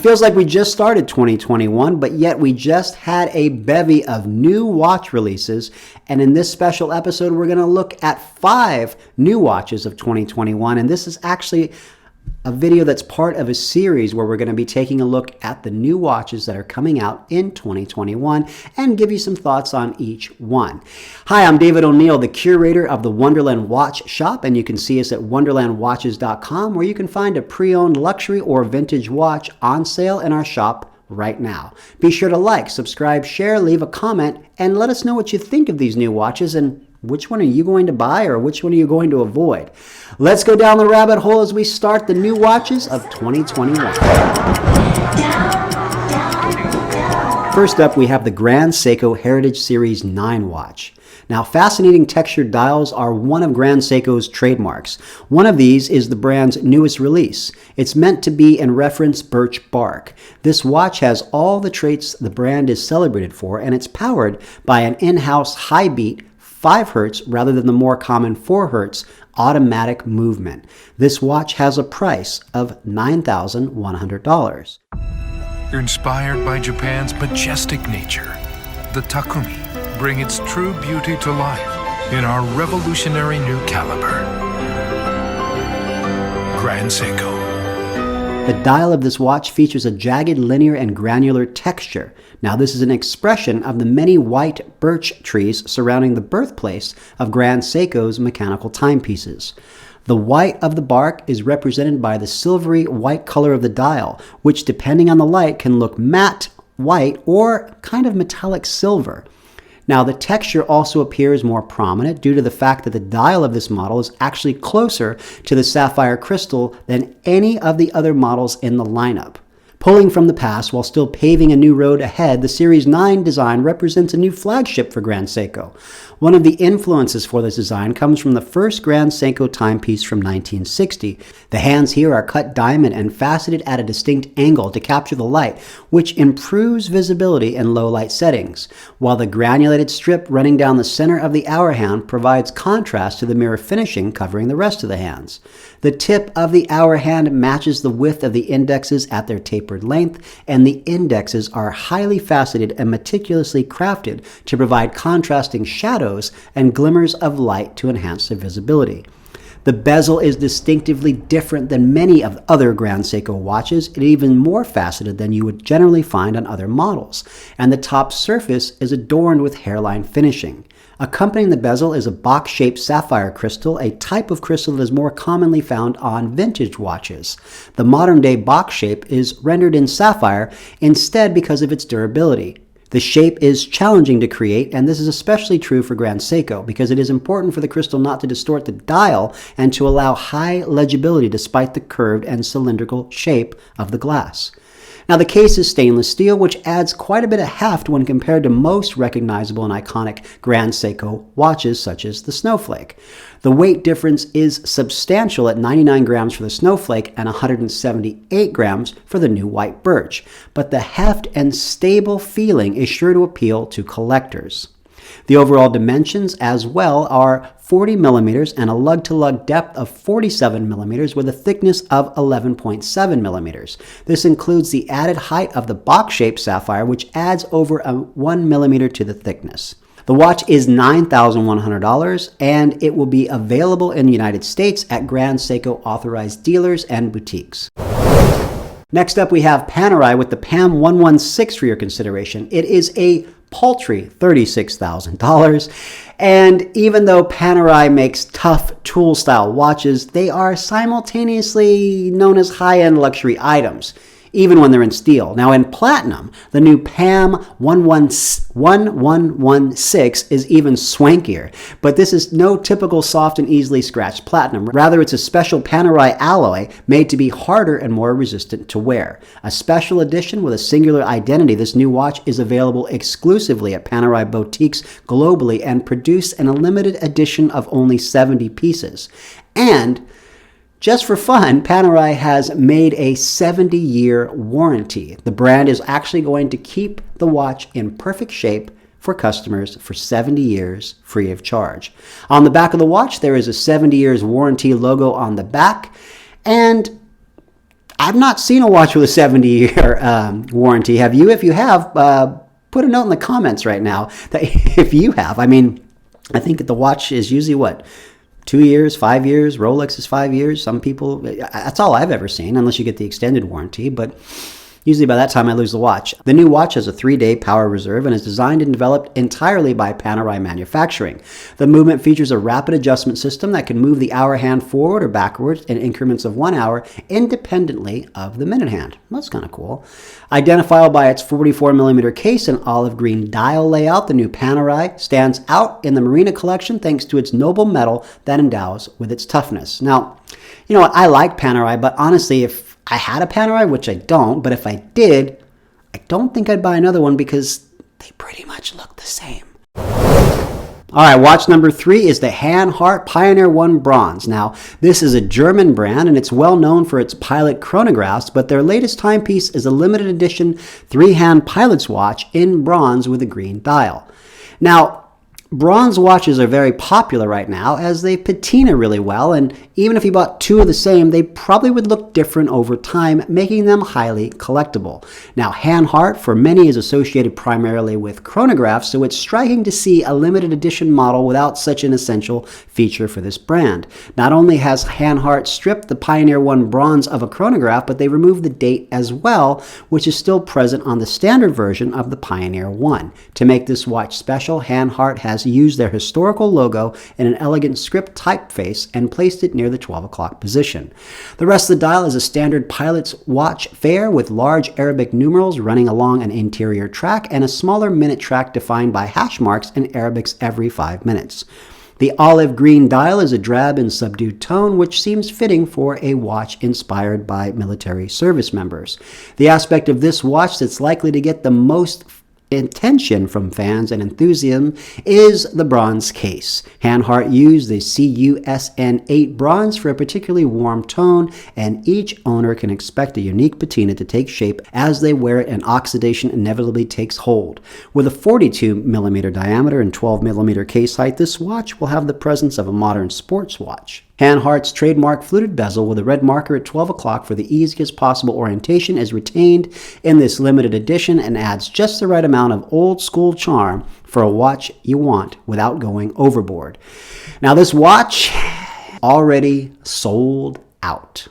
Feels like we just started 2021, but yet we just had a bevy of new watch releases. And in this special episode, we're going to look at 5 new watches of 2021. And this is actually a video that's part of a series where we're going to be taking a look at the new watches that are coming out in 2021 and give you some thoughts on each one. Hi, I'm David Oneal, the curator of the Wonderland Watch shop, and you can see us at wonderlandwatches.com, where you can find a pre-owned luxury or vintage watch on sale in our shop right now. Be sure to like, subscribe, share, leave a comment, and let us know what you think of these new watches and which one are you going to buy or which one are you going to avoid. Let's go down the rabbit hole as we start the new watches of 2021. First up, we have the Grand Seiko Heritage Series 9 watch. Now, fascinating textured dials are one of Grand Seiko's trademarks. One of these is the brand's newest release. It's meant to be in reference birch bark. This watch has all the traits the brand is celebrated for, and it's powered by an in-house high-beat 5 Hz rather than the more common 4 Hz automatic movement. This watch has a price of $9,100. Inspired by Japan's majestic nature, the Takumi bring its true beauty to life in our revolutionary new caliber. Grand Seiko. The dial of this watch features a jagged, linear, and granular texture. Now, this is an expression of the many white birch trees surrounding the birthplace of Grand Seiko's mechanical timepieces. The white of the bark is represented by the silvery white color of the dial, which, depending on the light, can look matte white or kind of metallic silver. Now, the texture also appears more prominent due to the fact that the dial of this model is actually closer to the sapphire crystal than any of the other models in the lineup. Pulling from the past while still paving a new road ahead, the Series 9 design represents a new flagship for Grand Seiko. One of the influences for this design comes from the first Grand Seiko timepiece from 1960. The hands here are cut diamond and faceted at a distinct angle to capture the light, which improves visibility in low light settings, while the granulated strip running down the center of the hour hand provides contrast to the mirror finishing covering the rest of the hands. The tip of the hour hand matches the width of the indexes at their tapered length, and the indexes are highly faceted and meticulously crafted to provide contrasting shadows and glimmers of light to enhance their visibility. The bezel is distinctively different than many of other Grand Seiko watches, and even more faceted than you would generally find on other models, and the top surface is adorned with hairline finishing. Accompanying the bezel is a box-shaped sapphire crystal, a type of crystal that is more commonly found on vintage watches. The modern-day box shape is rendered in sapphire instead because of its durability. The shape is challenging to create, and this is especially true for Grand Seiko because it is important for the crystal not to distort the dial and to allow high legibility despite the curved and cylindrical shape of the glass. Now, the case is stainless steel, which adds quite a bit of heft when compared to most recognizable and iconic Grand Seiko watches, such as the Snowflake. The weight difference is substantial at 99 grams for the Snowflake and 178 grams for the new white birch, but the heft and stable feeling is sure to appeal to collectors. The overall dimensions as well are 40 millimeters and a lug-to-lug depth of 47 millimeters with a thickness of 11.7 millimeters. This includes the added height of the box-shaped sapphire, which adds over 1 millimeter to the thickness. The watch is $9,100 and it will be available in the United States at Grand Seiko authorized dealers and boutiques. Next up, we have Panerai with the PAM116 for your consideration. It is a paltry $36,000. And even though Panerai makes tough tool-style watches, they are simultaneously known as high-end luxury items, even when they're in steel. Now, in platinum, the new PAM116 is even swankier, but this is no typical soft and easily scratched platinum. Rather, it's a special Panerai alloy made to be harder and more resistant to wear. A special edition with a singular identity, this new watch is available exclusively at Panerai boutiques globally and produced in a limited edition of only 70 pieces. And just for fun, Panerai has made a 70-year warranty. The brand is actually going to keep the watch in perfect shape for customers for 70 years free of charge. On the back of the watch, there is a 70 years warranty logo on the back, and I've not seen a watch with a 70-year warranty. Have you? If you have, put a note in the comments right now that if you have. I mean, I think the watch is usually what? 2 years, 5 years. Rolex is 5 years. Some people, that's all I've ever seen, unless you get the extended warranty. But usually by that time I lose the watch. The new watch has a 3-day power reserve and is designed and developed entirely by Panerai Manufacturing. The movement features a rapid adjustment system that can move the hour hand forward or backwards in increments of 1 hour independently of the minute hand. That's kind of cool. Identifiable by its 44mm case and olive green dial layout, the new Panerai stands out in the Marina collection thanks to its noble metal that endows with its toughness. Now, you know what? I like Panerai, but honestly, if I had a Panerai, which I don't, but if I did, I don't think I'd buy another one because they pretty much look the same. All right, watch number 3 is the Hanhart Pioneer 1 Bronze. Now, this is a German brand, and it's well known for its pilot chronographs, but their latest timepiece is a limited edition 3-hand pilot's watch in bronze with a green dial. Now, bronze watches are very popular right now as they patina really well, and even if you bought 2 of the same, they probably would look different over time, making them highly collectible. Now, Hanhart for many is associated primarily with chronographs, so it's striking to see a limited edition model without such an essential feature for this brand. Not only has Hanhart stripped the Pioneer 1 Bronze of a chronograph, but they removed the date as well, which is still present on the standard version of the Pioneer 1. To make this watch special, Hanhart has used their historical logo in an elegant script typeface and placed it near the 12 o'clock position. The rest of the dial is a standard pilot's watch fare with large Arabic numerals running along an interior track and a smaller minute track defined by hash marks and Arabics every 5 minutes. The olive green dial is a drab and subdued tone, which seems fitting for a watch inspired by military service members. The aspect of this watch that's likely to get the most attention from fans and enthusiasts is the bronze case. Hanhart used the CUSN8 bronze for a particularly warm tone, and each owner can expect a unique patina to take shape as they wear it and oxidation inevitably takes hold. With a 42mm diameter and 12mm case height, this watch will have the presence of a modern sports watch. Hanhart's trademark fluted bezel with a red marker at 12 o'clock for the easiest possible orientation is retained in this limited edition and adds just the right amount of old school charm for a watch you want without going overboard. Now, this watch already sold out.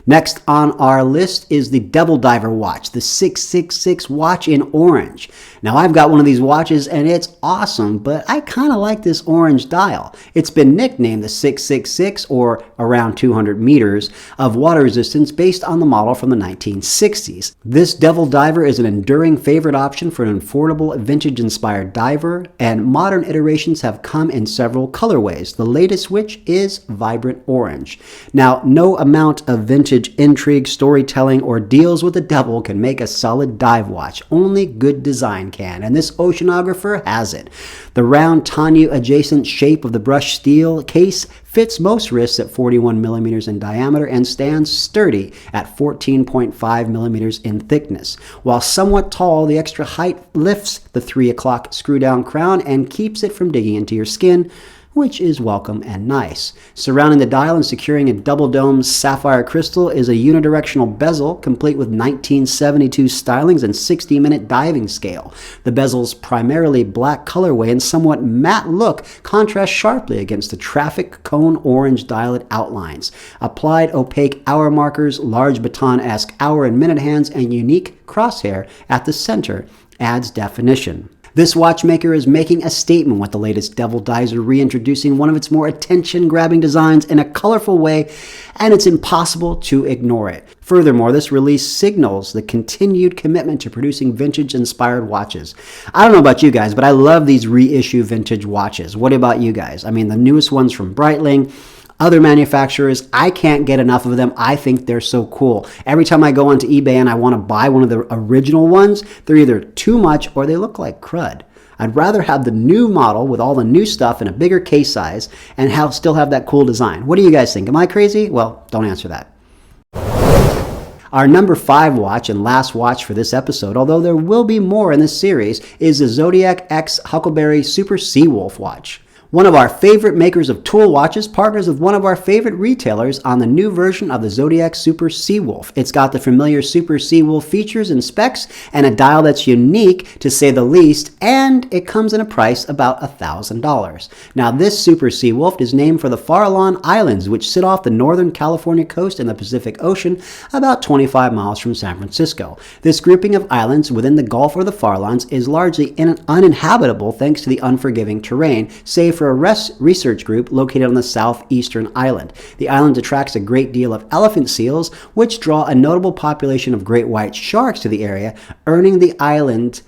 Next on our list is the Devil Diver watch, the 666 watch in orange. Now, I've got one of these watches and it's awesome, but I kind of like this orange dial. It's been nicknamed the 666, or around 200 meters of water resistance, based on the model from the 1960s. This Devil Diver is an enduring favorite option for an affordable vintage-inspired diver, and modern iterations have come in several colorways, the latest which is vibrant orange. Now, no amount of vintage intrigue, storytelling, or deals with the devil can make a solid dive watch. Only good design can, and this Oceanographer has it. The round Tanyu adjacent shape of the brushed steel case fits most wrists at 41mm in diameter and stands sturdy at 14.5mm in thickness. While somewhat tall, the extra height lifts the 3 o'clock screw-down crown and keeps it from digging into your skin, which is welcome and nice. Surrounding the dial and securing a double-dome sapphire crystal is a unidirectional bezel, complete with 1972 stylings and 60-minute diving scale. The bezel's primarily black colorway and somewhat matte look contrast sharply against the traffic cone orange dial it outlines. Applied opaque hour markers, large baton-esque hour and minute hands, and unique crosshair at the center adds definition. This watchmaker is making a statement with the latest Devil Diver, reintroducing one of its more attention-grabbing designs in a colorful way, and it's impossible to ignore it. Furthermore, this release signals the continued commitment to producing vintage-inspired watches. I don't know about you guys, but I love these reissue vintage watches. What about you guys? I mean, the newest ones from Breitling, other manufacturers, I can't get enough of them. I think they're so cool. Every time I go onto eBay and I want to buy one of the original ones, they're either too much or they look like crud. I'd rather have the new model with all the new stuff in a bigger case size and still have that cool design. What do you guys think? Am I crazy? Well, don't answer that. Our number 5 watch and last watch for this episode, although there will be more in this series, is the Zodiac X Huckberry Super Seawolf watch. One of our favorite makers of tool watches partners with one of our favorite retailers on the new version of the Zodiac Super Seawolf. It's got the familiar Super Seawolf features and specs and a dial that's unique to say the least, and it comes in a price about $1,000. Now this Super Seawolf is named for the Farallon Islands, which sit off the northern California coast in the Pacific Ocean about 25 miles from San Francisco. This grouping of islands within the Gulf or the Farallones is largely uninhabitable thanks to the unforgiving terrain, save for a research group located on the southeastern island. The island attracts a great deal of elephant seals, which draw a notable population of great white sharks to the area, earning the island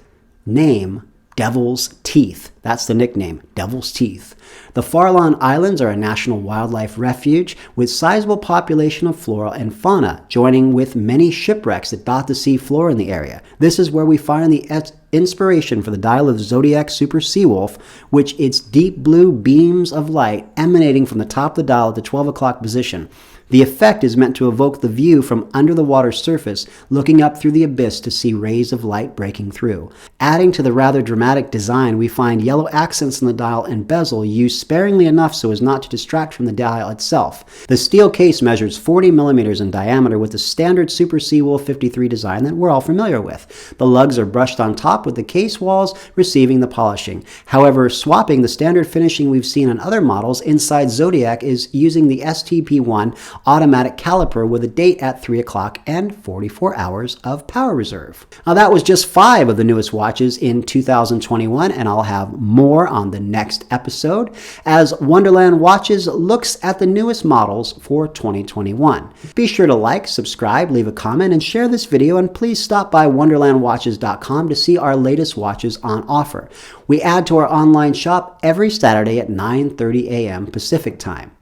name Devil's Teeth. That's the nickname, Devil's Teeth. The Farallon Islands are a national wildlife refuge with sizable population of flora and fauna, joining with many shipwrecks that dot the sea floor in the area. This is where we find the inspiration for the dial of Zodiac Super Seawolf, which its deep blue beams of light emanating from the top of the dial at the 12 o'clock position. The effect is meant to evoke the view from under the water's surface, looking up through the abyss to see rays of light breaking through. Adding to the rather dramatic design, we find yellow accents on the dial and bezel used sparingly enough so as not to distract from the dial itself. The steel case measures 40 millimeters in diameter with the standard Super Seawolf 53 design that we're all familiar with. The lugs are brushed on top with the case walls receiving the polishing. However, swapping the standard finishing we've seen on other models inside Zodiac is using the STP1 automatic caliper with a date at 3 o'clock and 44 hours of power reserve. Now that was just 5 of the newest watches in 2021, and I'll have more on the next episode as Wonderland Watches looks at the newest models for 2021. Be sure to like, subscribe, leave a comment, and share this video, and please stop by wonderlandwatches.com to see our latest watches on offer. We add to our online shop every Saturday at 9:30 a.m. Pacific Time.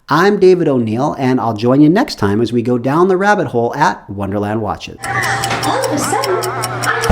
I'm David Oneal, and I'll join you next time as we go down the rabbit hole at Wonderland Watches. All of a sudden,